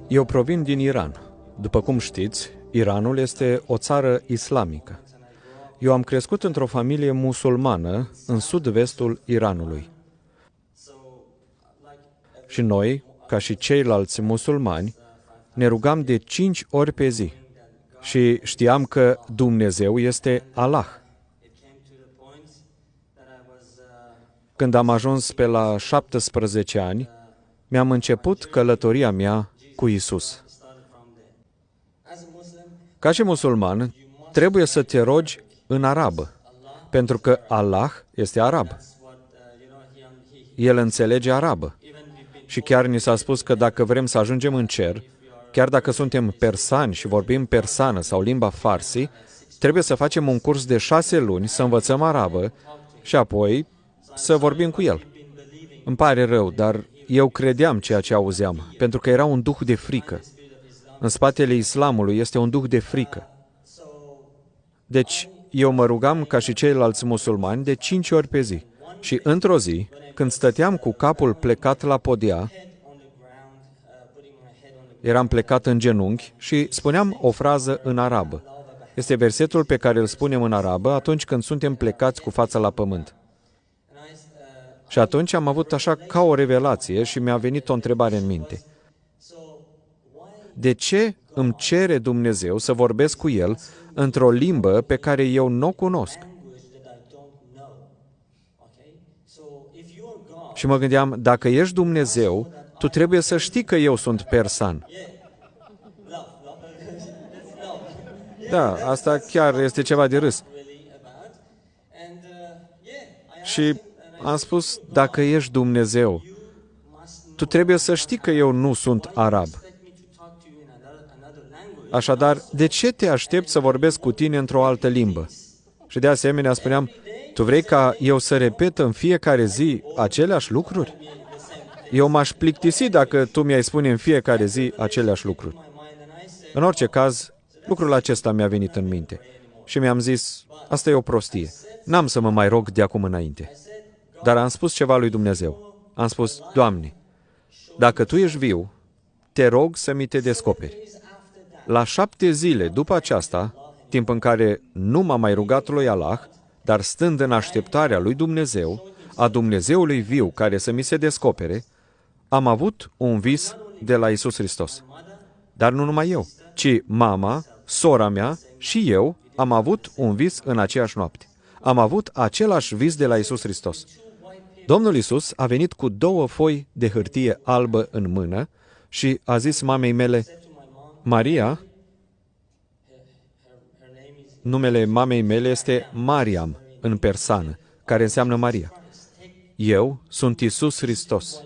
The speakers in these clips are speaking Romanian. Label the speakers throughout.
Speaker 1: Eu provin din Iran. După cum știți, Iranul este o țară islamică. Eu am crescut într-o familie musulmană în sud-vestul Iranului. Și noi, ca și ceilalți musulmani, ne rugam de 5 ori pe zi. Și știam că Dumnezeu este Allah. Când am ajuns pe la 17 ani, mi-am început călătoria mea cu Isus. Ca și musulman, trebuie să te rogi în arabă, pentru că Allah este arab. El înțelege arabă. Și chiar ni s-a spus că dacă vrem să ajungem în cer, chiar dacă suntem persani și vorbim persană sau limba farsi, trebuie să facem un curs de 6 luni, să învățăm arabă și apoi să vorbim cu el. Îmi pare rău, dar eu credeam ceea ce auzeam, pentru că era un duh de frică. În spatele islamului este un duh de frică. Deci, eu mă rugam ca și ceilalți musulmani de 5 ori pe zi. Și într-o zi, când stăteam cu capul plecat la podea, eram plecat în genunchi și spuneam o frază în arabă. Este versetul pe care îl spunem în arabă atunci când suntem plecați cu fața la pământ. Și atunci am avut așa ca o revelație și mi-a venit o întrebare în minte. De ce îmi cere Dumnezeu să vorbesc cu El într-o limbă pe care eu nu o cunosc? Și mă gândeam, dacă ești Dumnezeu, tu trebuie să știi că eu sunt persan. Da, asta chiar este ceva de râs. Și am spus, dacă ești Dumnezeu, tu trebuie să știi că eu nu sunt arab. Așadar, de ce te aștepți să vorbesc cu tine într-o altă limbă? Și de asemenea spuneam, tu vrei ca eu să repet în fiecare zi aceleași lucruri? Eu m-aș plictisi dacă tu mi-ai spune în fiecare zi aceleași lucruri. În orice caz, lucrul acesta mi-a venit în minte. Și mi-am zis, asta e o prostie. N-am să mă mai rog de acum înainte. Dar am spus ceva lui Dumnezeu. Am spus, Doamne, dacă Tu ești viu, te rog să mi te descoperi. La 7 zile după aceasta, timp în care nu m-am mai rugat lui Allah, dar stând în așteptarea lui Dumnezeu, a Dumnezeului viu care să mi se descopere, am avut un vis de la Iisus Hristos. Dar nu numai eu, ci mama, sora mea și eu am avut un vis în aceeași noapte. Am avut același vis de la Iisus Hristos. Domnul Iisus a venit cu 2 foi de hârtie albă în mână și a zis mamei mele, Maria, numele mamei mele este Mariam, în persană, care înseamnă Maria. Eu sunt Iisus Hristos.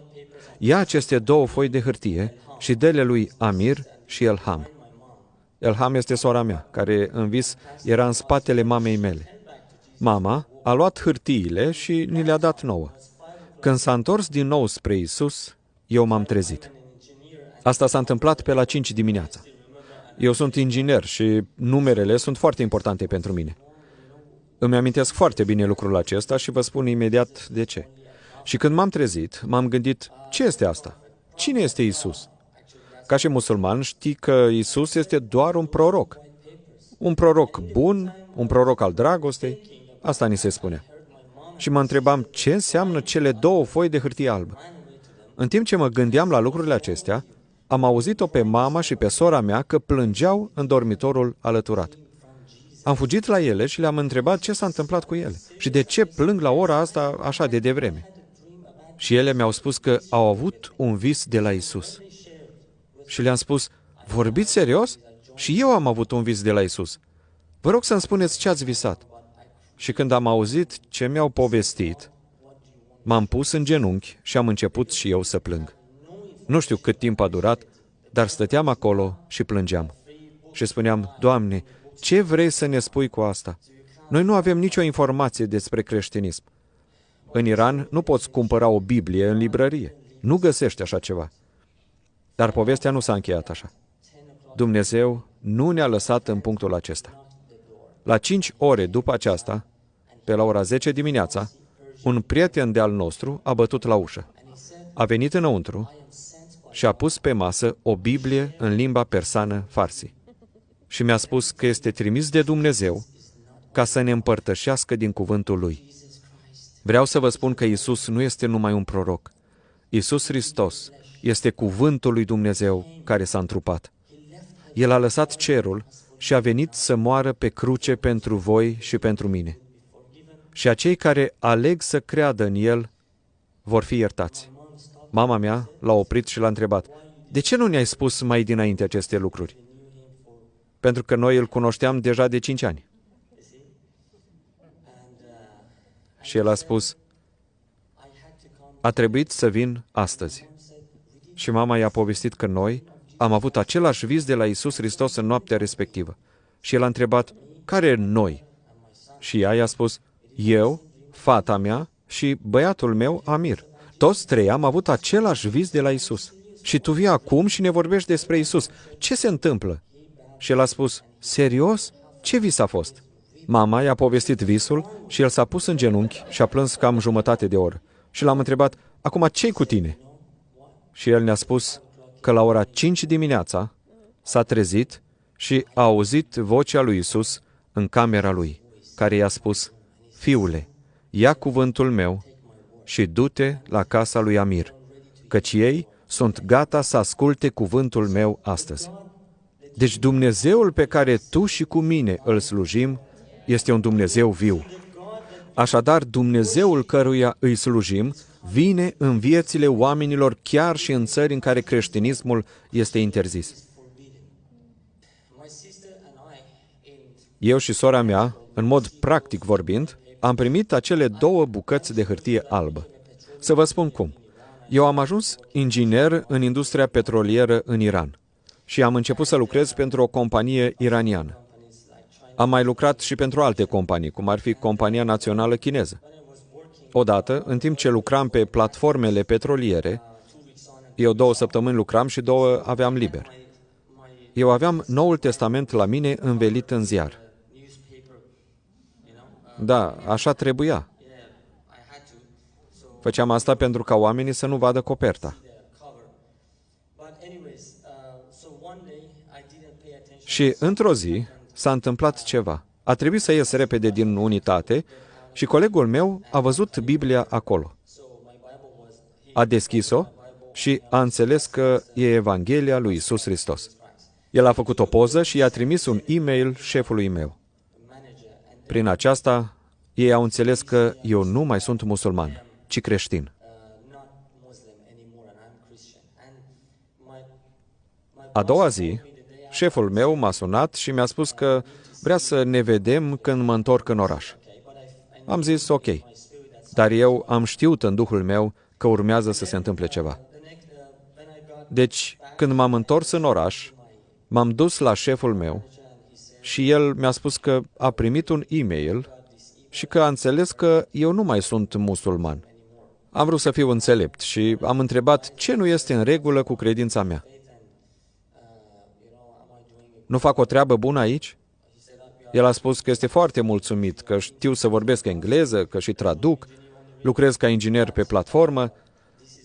Speaker 1: Ia aceste 2 foi de hârtie și dă-le lui Amir și Elham. Elham este sora mea, care în vis era în spatele mamei mele. Mama a luat hârtiile și ni le-a dat nouă. Când s-a întors din nou spre Iisus, eu m-am trezit. Asta s-a întâmplat pe la 5 dimineața. Eu sunt inginer și numerele sunt foarte importante pentru mine. Îmi amintesc foarte bine lucrul acesta și vă spun imediat de ce. Și când m-am trezit, m-am gândit, ce este asta? Cine este Iisus? Ca și musulman, știi că Iisus este doar un proroc. Un proroc bun, un proroc al dragostei, asta ni se spune. Și mă întrebam, ce înseamnă cele 2 foi de hârtie albă? În timp ce mă gândeam la lucrurile acestea, am auzit-o pe mama și pe sora mea că plângeau în dormitorul alăturat. Am fugit la ele și le-am întrebat ce s-a întâmplat cu ele și de ce plâng la ora asta așa de devreme. Și ele mi-au spus că au avut un vis de la Isus. Și le-am spus, vorbiți serios? Și eu am avut un vis de la Isus. Vă rog să-mi spuneți ce ați visat. Și când am auzit ce mi-au povestit, m-am pus în genunchi și am început și eu să plâng. Nu știu cât timp a durat, dar stăteam acolo și plângeam. Și spuneam, Doamne, ce vrei să ne spui cu asta? Noi nu avem nicio informație despre creștinism. În Iran nu poți cumpăra o Biblie în librărie. Nu găsești așa ceva. Dar povestea nu s-a încheiat așa. Dumnezeu nu ne-a lăsat în punctul acesta. La 5 ore după aceasta, pe la ora 10 dimineața, un prieten de-al nostru a bătut la ușă. A venit înăuntru și a pus pe masă o Biblie în limba persană farsi. Și mi-a spus că este trimis de Dumnezeu ca să ne împărtășească din cuvântul Lui. Vreau să vă spun că Iisus nu este numai un proroc. Iisus Hristos este cuvântul lui Dumnezeu care s-a întrupat. El a lăsat cerul și a venit să moară pe cruce pentru voi și pentru mine. Și acei care aleg să creadă în El vor fi iertați. Mama mea l-a oprit și l-a întrebat: de ce nu ne-ai spus mai dinainte aceste lucruri? Pentru că noi îl cunoșteam deja de 5 ani. Și el a spus: a trebuit să vin astăzi. Și mama i-a povestit că noi am avut același vis de la Iisus Hristos în noaptea respectivă. Și el a întrebat: care noi? Și ea i-a spus: eu, fata mea și băiatul meu, Amir. Toți trei am avut același vis de la Iisus. Și tu vii acum și ne vorbești despre Iisus. Ce se întâmplă? Și el a spus: serios? Ce vis a fost? Mama i-a povestit visul și el s-a pus în genunchi și a plâns cam jumătate de oră. Și l-am întrebat: acum ce-i cu tine? Și el ne-a spus că la ora 5 dimineața s-a trezit și a auzit vocea lui Iisus în camera lui, care i-a spus: fiule, ia cuvântul meu și du-te la casa lui Amir, căci ei sunt gata să asculte cuvântul meu astăzi. Deci Dumnezeul pe care tu și cu mine îl slujim este un Dumnezeu viu. Așadar, Dumnezeul căruia îi slujim vine în viețile oamenilor chiar și în țări în care creștinismul este interzis. Eu și sora mea, în mod practic vorbind, am primit acele 2 bucăți de hârtie albă. Să vă spun cum. Eu am ajuns inginer în industria petrolieră în Iran și am început să lucrez pentru o companie iraniană. Am mai lucrat și pentru alte companii, cum ar fi Compania Națională Chineză. Odată, în timp ce lucram pe platformele petroliere, eu 2 săptămâni lucram și 2 aveam liber. Eu aveam Noul Testament la mine învelit în ziar. Da, așa trebuia. Făceam asta pentru ca oamenii să nu vadă coperta. Și într-o zi s-a întâmplat ceva. A trebuit să ies repede din unitate și colegul meu a văzut Biblia acolo. A deschis-o și a înțeles că e Evanghelia lui Iisus Hristos. El a făcut o poză și i-a trimis un e-mail șefului meu. Prin aceasta, ei au înțeles că eu nu mai sunt musulman, ci creștin. A doua zi, șeful meu m-a sunat și mi-a spus că vrea să ne vedem când mă întorc în oraș. Am zis ok, dar eu am știut în duhul meu că urmează să se întâmple ceva. Deci, când m-am întors în oraș, m-am dus la șeful meu și el mi-a spus că a primit un e-mail și că a înțeles că eu nu mai sunt musulman. Am vrut să fiu înțelept și am întrebat ce nu este în regulă cu credința mea. Nu fac o treabă bună aici? El a spus că este foarte mulțumit, că știu să vorbesc engleză, că și traduc, lucrez ca inginer pe platformă,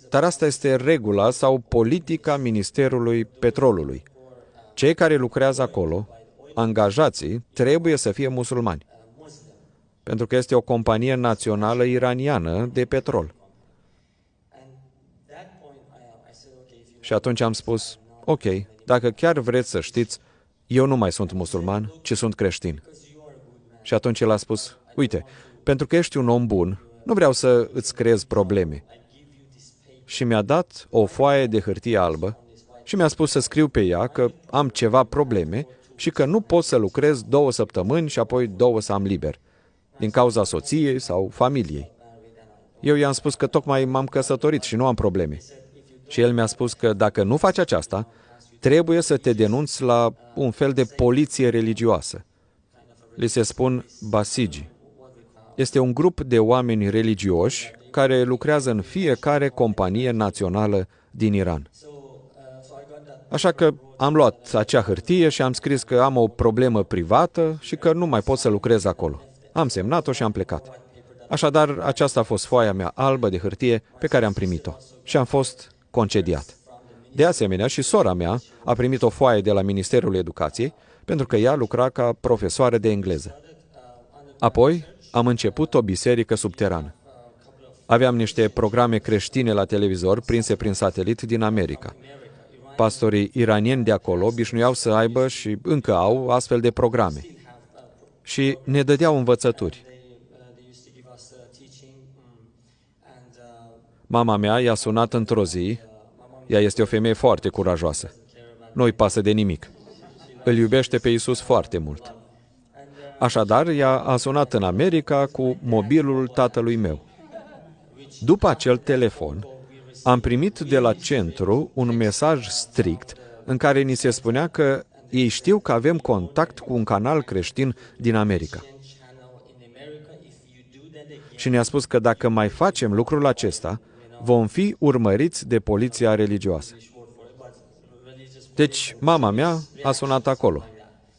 Speaker 1: dar asta este regula sau politica Ministerului Petrolului. Cei care lucrează acolo, angajații, trebuie să fie musulmani, pentru că este o companie națională iraniană de petrol. Și atunci am spus, ok, dacă chiar vreți să știți, eu nu mai sunt musulman, ci sunt creștin. Și atunci el a spus, uite, pentru că ești un om bun, nu vreau să îți creez probleme. Și mi-a dat o foaie de hârtie albă și mi-a spus să scriu pe ea că am ceva probleme și că nu pot să lucrez 2 săptămâni și apoi 2 să am liber, din cauza soției sau familiei. Eu i-am spus că tocmai m-am căsătorit și nu am probleme. Și el mi-a spus că dacă nu faci aceasta, trebuie să te denunți la un fel de poliție religioasă. Li se spun basiji. Este un grup de oameni religioși care lucrează în fiecare companie națională din Iran. Așa că am luat acea hârtie și am scris că am o problemă privată și că nu mai pot să lucrez acolo. Am semnat-o și am plecat. Așadar, aceasta a fost foaia mea albă de hârtie pe care am primit-o și am fost concediat. De asemenea, și sora mea a primit o foaie de la Ministerul Educației, pentru că ea lucra ca profesoară de engleză. Apoi am început o biserică subterană. Aveam niște programe creștine la televizor prinse prin satelit din America. Pastorii iranieni de acolo obișnuiau să aibă și încă au astfel de programe. Și ne dădeau învățături. Mama mea i-a sunat într-o zi. Ea este o femeie foarte curajoasă. Nu-i pasă de nimic. Îl iubește pe Iisus foarte mult. Așadar, ea a sunat în America cu mobilul tatălui meu. După acel telefon, am primit de la centru un mesaj strict în care ni se spunea că ei știu că avem contact cu un canal creștin din America. Și ne-a spus că dacă mai facem lucrul acesta, vom fi urmăriți de poliția religioasă. Deci, mama mea a sunat acolo.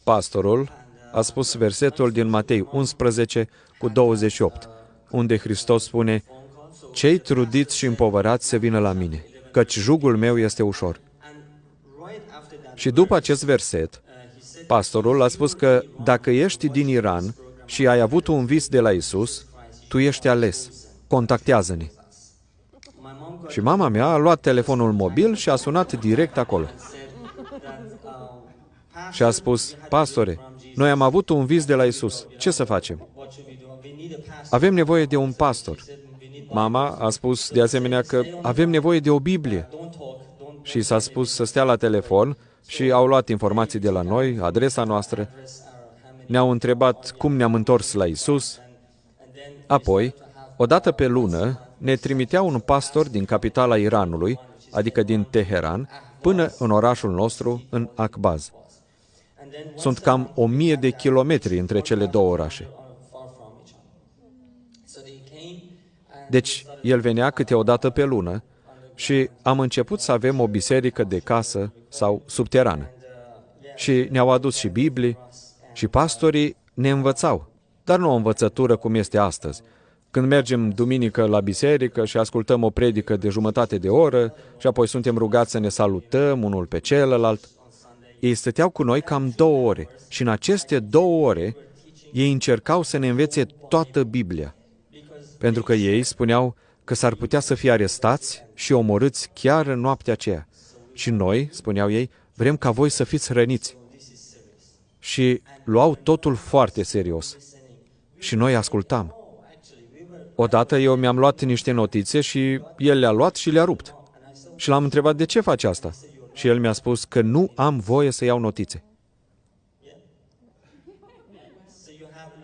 Speaker 1: Pastorul a spus versetul din Matei 11:28, unde Hristos spune: "Cei trudiți și împovărați să vină la mine, căci jugul meu este ușor." Și după acest verset, pastorul a spus că dacă ești din Iran și ai avut un vis de la Isus, tu ești ales. Contactează-ne. Și mama mea a luat telefonul mobil și a sunat direct acolo. Și a spus: "Pastore, noi am avut un vis de la Isus. Ce să facem?" "Avem nevoie de un pastor." Mama a spus de asemenea că avem nevoie de o Biblie. Și s-a spus să stea la telefon și au luat informații de la noi, adresa noastră. Ne-au întrebat cum ne-am întors la Isus. Apoi, o dată pe lună, ne trimitea un pastor din capitala Iranului, adică din Teheran, până în orașul nostru, în Akbaz. Sunt cam 1000 de kilometri între cele două orașe. Deci, el venea câte o dată pe lună și am început să avem o biserică de casă sau subterană. Și ne-au adus și Biblii și pastorii ne învățau, dar nu o învățătură cum este astăzi. Când mergem duminică la biserică și ascultăm o predică de jumătate de oră și apoi suntem rugați să ne salutăm unul pe celălalt, ei stăteau cu noi cam 2 ore și în aceste 2 ore ei încercau să ne învețe toată Biblia. Pentru că ei spuneau că s-ar putea să fie arestați și omorâți chiar în noaptea aceea. Și noi, spuneau ei, vrem ca voi să fiți hrăniți. Și luau totul foarte serios. Și noi ascultam. Odată eu mi-am luat niște notițe și el le-a luat și le-a rupt. Și l-am întrebat de ce face asta. Și el mi-a spus că nu am voie să iau notițe.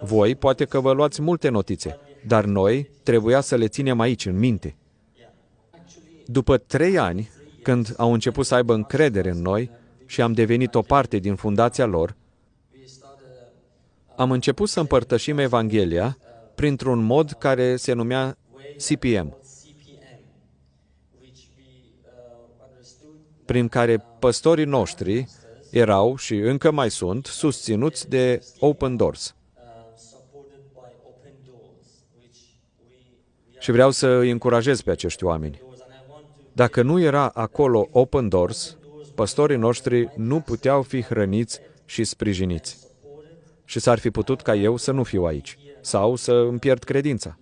Speaker 1: Voi poate că vă luați multe notițe, dar noi trebuia să le ținem aici, în minte. După 3 ani, când au început să aibă încredere în noi și am devenit o parte din fundația lor, am început să împărtășim Evanghelia printr-un mod care se numea CPM, prin care păstorii noștri erau și încă mai sunt susținuți de Open Doors. Și vreau să îi încurajez pe acești oameni. Dacă nu era acolo Open Doors, păstorii noștri nu puteau fi hrăniți și sprijiniți. Și s-ar fi putut ca eu să nu fiu aici, sau să îmi pierd credința.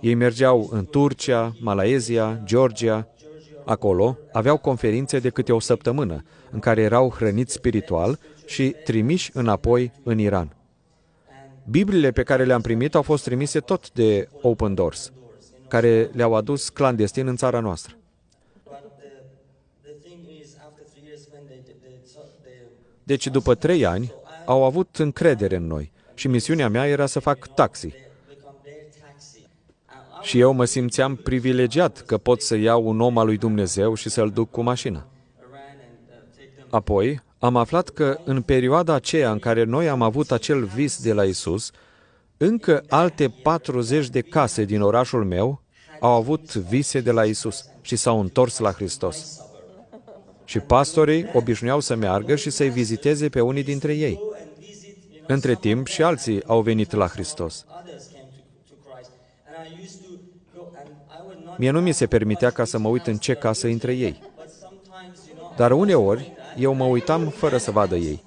Speaker 1: Ei mergeau în Turcia, Malaezia, Georgia. Acolo aveau conferințe de câte o săptămână, în care erau hrăniți spiritual și trimiși înapoi în Iran. Bibliile pe care le-am primit au fost trimise tot de Open Doors, care le-au adus clandestin în țara noastră. Deci, după 3 ani, au avut încredere în noi și misiunea mea era să fac taxi. Și eu mă simțeam privilegiat că pot să iau un om al lui Dumnezeu și să-l duc cu mașina. Apoi, am aflat că în perioada aceea în care noi am avut acel vis de la Isus, încă alte 40 de case din orașul meu au avut vise de la Isus și s-au întors la Hristos. Și pastorii obișnuiau să meargă și să-i viziteze pe unii dintre ei. Între timp și alții au venit la Hristos. Mie nu mi se permitea ca să mă uit în ce casă intre ei. Dar uneori, eu mă uitam fără să vadă ei.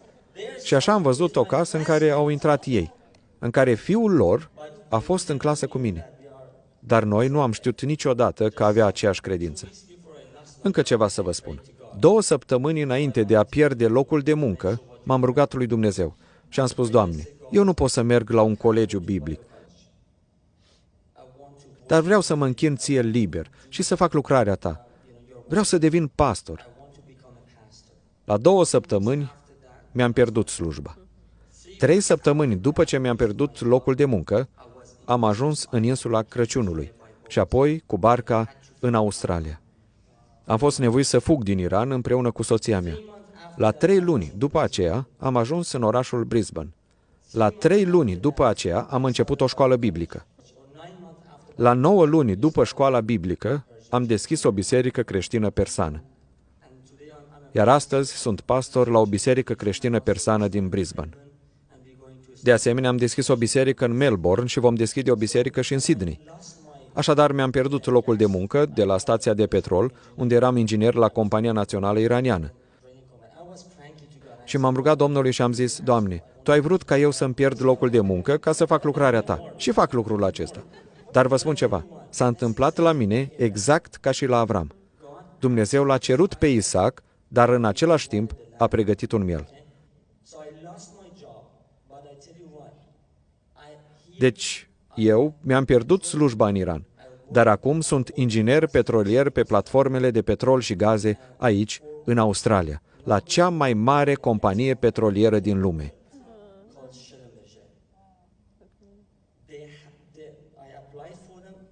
Speaker 1: Și așa am văzut o casă în care au intrat ei, în care fiul lor a fost în clasă cu mine. Dar noi nu am știut niciodată că avea aceeași credință. Încă ceva să vă spun. 2 săptămâni înainte de a pierde locul de muncă, m-am rugat lui Dumnezeu și am spus, Doamne, eu nu pot să merg la un colegiu biblic, dar vreau să mă închin ție liber și să fac lucrarea ta. Vreau să devin pastor. La 2 săptămâni mi-am pierdut slujba. 3 săptămâni după ce mi-am pierdut locul de muncă, am ajuns în insula Crăciunului și apoi cu barca în Australia. Am fost nevoit să fug din Iran împreună cu soția mea. La 3 luni după aceea am ajuns în orașul Brisbane. La 3 luni după aceea am început o școală biblică. La 9 luni după școala biblică am deschis o biserică creștină persană. Iar astăzi sunt pastor la o biserică creștină persană din Brisbane. De asemenea, am deschis o biserică în Melbourne și vom deschide o biserică și în Sydney. Așadar, mi-am pierdut locul de muncă de la stația de petrol, unde eram inginer la compania națională iraniană. Și m-am rugat Domnului și am zis, Doamne, Tu ai vrut ca eu să-mi pierd locul de muncă ca să fac lucrarea Ta. Și fac lucrul acesta. Dar vă spun ceva, s-a întâmplat la mine exact ca și la Avram. Dumnezeu l-a cerut pe Isaac, dar în același timp a pregătit un miel. Deci, eu mi-am pierdut slujba în Iran, dar acum sunt inginer petrolier pe platformele de petrol și gaze aici, în Australia, la cea mai mare companie petrolieră din lume.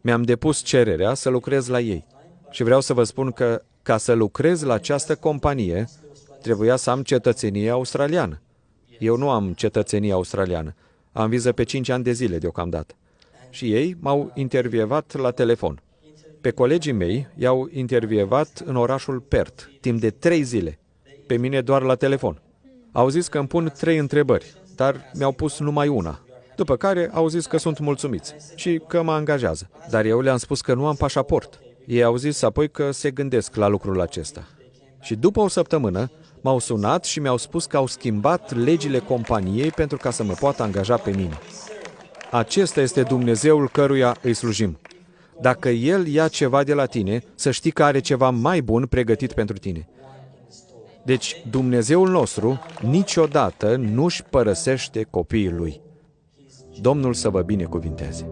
Speaker 1: Mi-am depus cererea să lucrez la ei și vreau să vă spun că, ca să lucrez la această companie, trebuia să am cetățenie australiană. Eu nu am cetățenie australiană. Am viză pe 5 ani de zile deocamdată. Și ei m-au intervievat la telefon. Pe colegii mei i-au intervievat în orașul Perth, timp de 3 zile. Pe mine doar la telefon. Au zis că îmi pun 3 întrebări, dar mi-au pus numai una. După care au zis că sunt mulțumiți și că mă angajează. Dar eu le-am spus că nu am pașaport. Ei au zis apoi că se gândesc la lucrul acesta. Și după o săptămână, m-au sunat și mi-au spus că au schimbat legile companiei pentru ca să mă poată angaja pe mine. Acesta este Dumnezeul căruia îi slujim. Dacă El ia ceva de la tine, să știi că are ceva mai bun pregătit pentru tine. Deci, Dumnezeul nostru niciodată nu-și părăsește copiii Lui. Domnul să vă binecuvinteze!